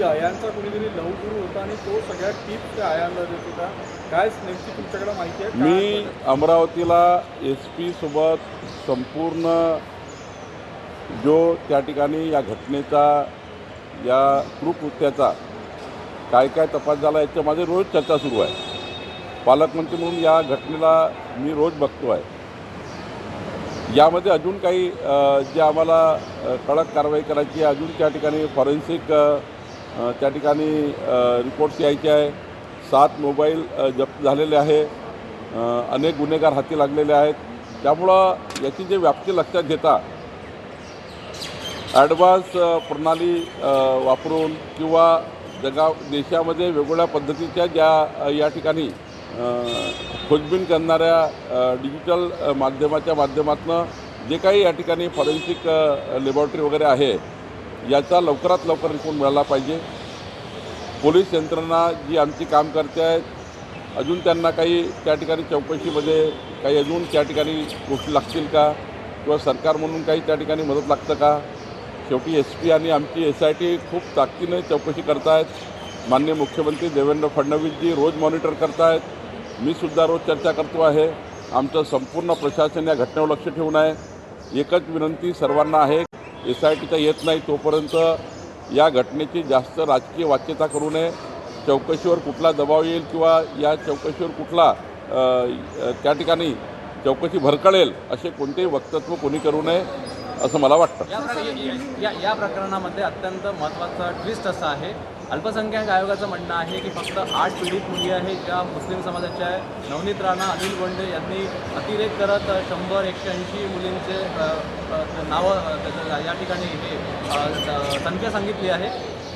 की अयांचा कुणीतरी लहूगुरू होता आणि तो सगळ्या टिप्स त्या अयांना देत होता. काय नेमकी तुमच्याकडे माहिती आहे? मी अमरावतीला SP सोबत संपूर्ण जो त्या ठिकाणी या घटनेचा या कृत्याचा काय काय तपास झाला याच्या माझे रोज चर्चा सुरू आहे. पालकमंत्री म्हणून या घटनेला मी रोज बघतो आहे. यामध्ये अजून काही जे आम्हाला कडक कारवाई करायची आहे, अजून त्या ठिकाणी फॉरेन्सिक त्या ठिकाणी रिपोर्ट्स यायचे आहे. 7 मोबाईल जप्त झालेले आहे. अनेक गुन्हेगार हाती लागलेले आहेत. त्यामुळं याची जे व्याप्ती लक्षात घेता ॲडव्हान्स प्रणाली वापरून किंवा देशामध्ये वेगवेगळ्या पद्धतीच्या ज्या या ठिकाणी खोजबीन करणाऱ्या डिजिटल माध्यमाच्या माध्यमातून जे काही या ठिकाणी फॉरेन्सिक लॅबॉरेटरी वगैरे आहे याचा लवकरात लवकर रिपोर्ट मिळाला पाहिजे. पोलीस यंत्रणा जी आमची काम करते आहेत, अजून त्यांना काही त्या ठिकाणी चौकशीमध्ये काही अजून त्या ठिकाणी गोष्टी लागतील का किंवा सरकार म्हणून काही त्या ठिकाणी मदत लागतं का. शेवटी SP आणि आमची SIT खूप ताकदीने चौकशी करत आहेत. माननीय मुख्यमंत्री देवेंद्र फडणवीसजी रोज मॉनिटर करत आहेत. मी सुद्धा रोज चर्चा करतो आहे. आमचं संपूर्ण प्रशासन या घटनेवर लक्ष ठेवून आहे. एकच विनंती सर्वांना आहे, SITचा येत नाही तोपर्यंत या घटनेची जास्त राजकीय वाच्यता करू नये. चौकशीवर कुठला दबाव येईल किंवा या चौकशीवर कुठला त्या ठिकाणी चौकशी भरकळेल असे कोणतेही वक्तव्य कोणी करू नये असं मला वाटतं. या प्रकरणामध्ये अत्यंत महत्त्वाचा ट्विस्ट असा आहे, अल्पसंख्याक आयोगाचं म्हणणं आहे की फक्त 8 पीडित मुली आहेत ज्या मुस्लिम समाजाच्या आहे. नवनीत राणा, अनिल बोंडे यांनी अतिरेक करत 100-180 मुलींचे नावं या ठिकाणी हे संख्या सांगितली आहे.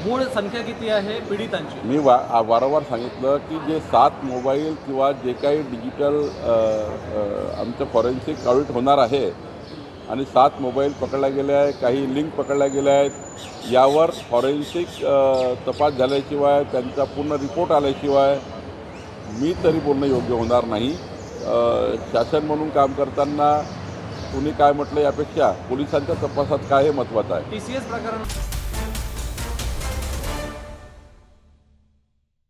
मूळ संख्या किती आहे पीडितांची? मी वारंवार सांगितलं की जे 7 मोबाईल किंवा जे काही डिजिटल आमचं फॉरेन्सिक ऑडिट होणार आहे आणि 7 मोबाईल पकडल्या गेले आहे, काही लिंक पकडल्या गेल्या आहेत, यावर फॉरेन्सिक तपास झाल्याशिवाय त्यांचा पूर्ण रिपोर्ट आल्याशिवाय मी तरी बोलणं योग्य होणार नाही. शासन म्हणून काम करताना कुणी काय म्हटलं यापेक्षा पोलिसांच्या तपासात काय हे महत्त्वाचं आहे. TCS प्रकरण